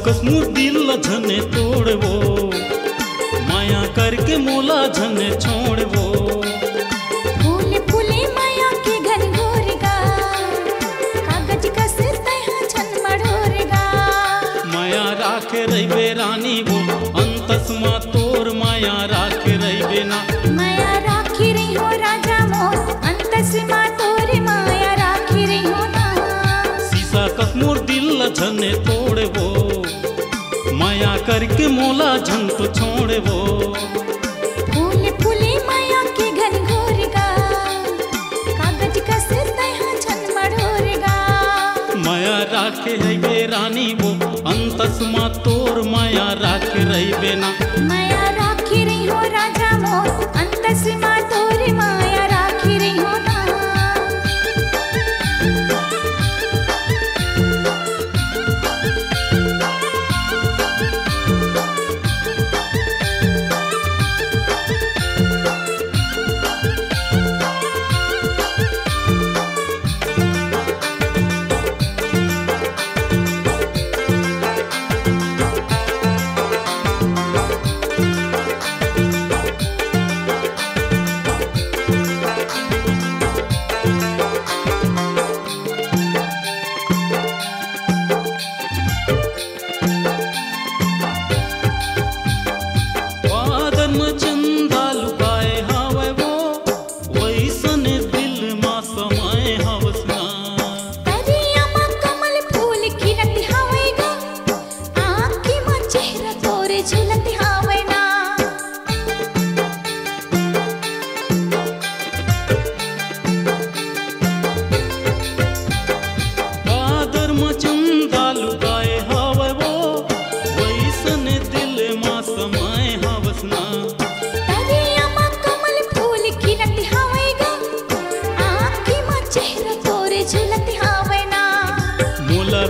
कसमूर दिल झने तोड़वो, माया करके मोला झने छोड़वो। फूले फूले माया के घन घोरेगा, कागज का सिर तैहा छन मढ़ोरेगा। माया राखे रहिबे रानी वो, अंतसमा तोर माया राखे रहिबे ना। माया राखी रही हो राजा मोर, अंतसमा तोर माया राखी रही हो ना। सीसा कसमूर दिल झने तोड़वो, माया करके मोला झन तो छोड़वो। फूले फूले माया के घन घोरेगा, कागज का सिर तैहा छन मढ़ोरेगा। माया राखे रहिबे रानी वो, अंतसमा तोर माया राखे रहिबे ना। माया राखी रही हो राजा मोर, अंतसमा तोर माया राखी रही हो ना।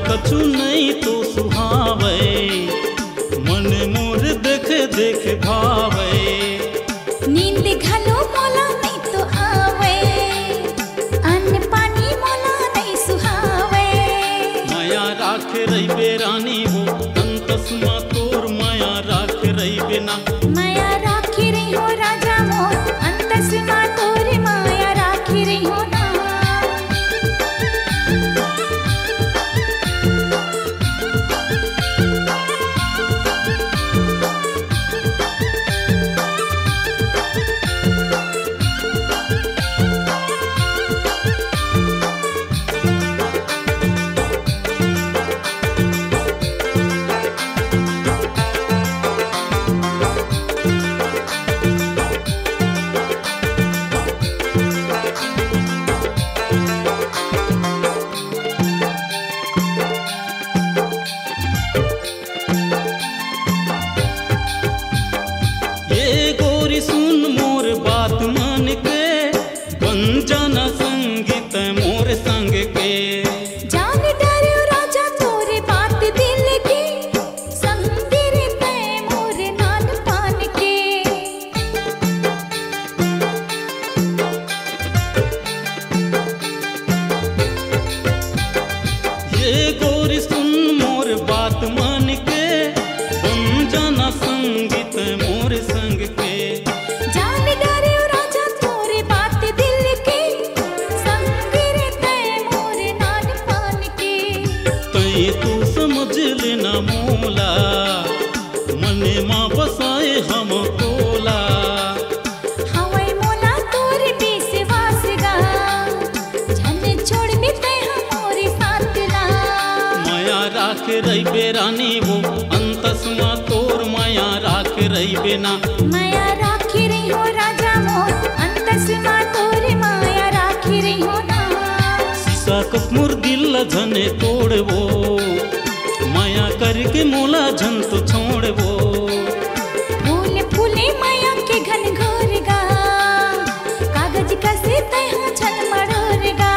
कछु नहीं तो सुहावे, मन मोर देख देख भावे। नींद घलो मोला नहीं तो आवे, अन्न पानी मोला नहीं सुहावे। माया राखे रहिबे रानी वो, अंतसमा तोर माया राखे रहिबे ना। माया राखी रही हो राजा मोर, अंतसमा तोर माया राखी रही हो ना। रहिबे रानी वो, अंतसमा तोर माया राखे रहिबे ना। माया राखी रही हो राजा मोर, अंतसमा तोर माया राखी रही हो ना। सीसा कसमूर दिल झने तोड़वो, माया करके मोला झन तो छोड़वो। फूले फूले माया के घन घोरेगा, कागज का सिर तैहा छन मढ़ोरेगा।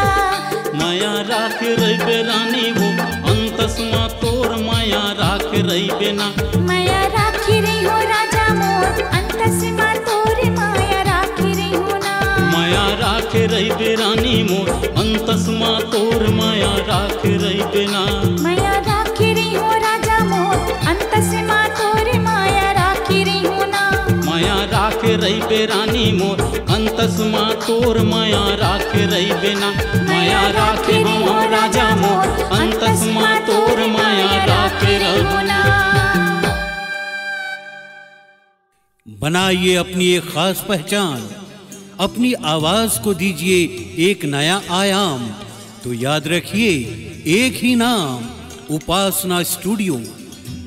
माया राखे रहिबे रानी वो, अंतसमा तोर माया राखे रहिबे ना। माया राखी रही हो राजा मोर, अंतसमा तोर माया राखी रही हो ना। माया राखे रहिबे रानी मोर, अंतसमा तोर माया राखे रहिबे ना। माया राखी रही हो राजा मोर, अंतस माँ तोरे माया राखी रही हो ना। माया राखे रही बेरानी मोर अंतस माँ तोर माया राखे रही बेना। माया राखे हो राजा मोर अंतस माँ तोर माया राखे रहो ना। बनाइए अपनी एक खास पहचान, अपनी आवाज को दीजिए एक नया आयाम। तो याद रखिए एक ही नाम, Upasana studio.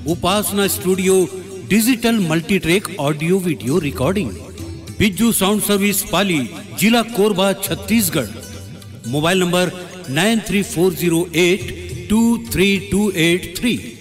Upasana studio digital multitrack audio video recording, Bijju sound service Pali, जिला कोरबा, छत्तीसगढ़। Mobile number 9340823283।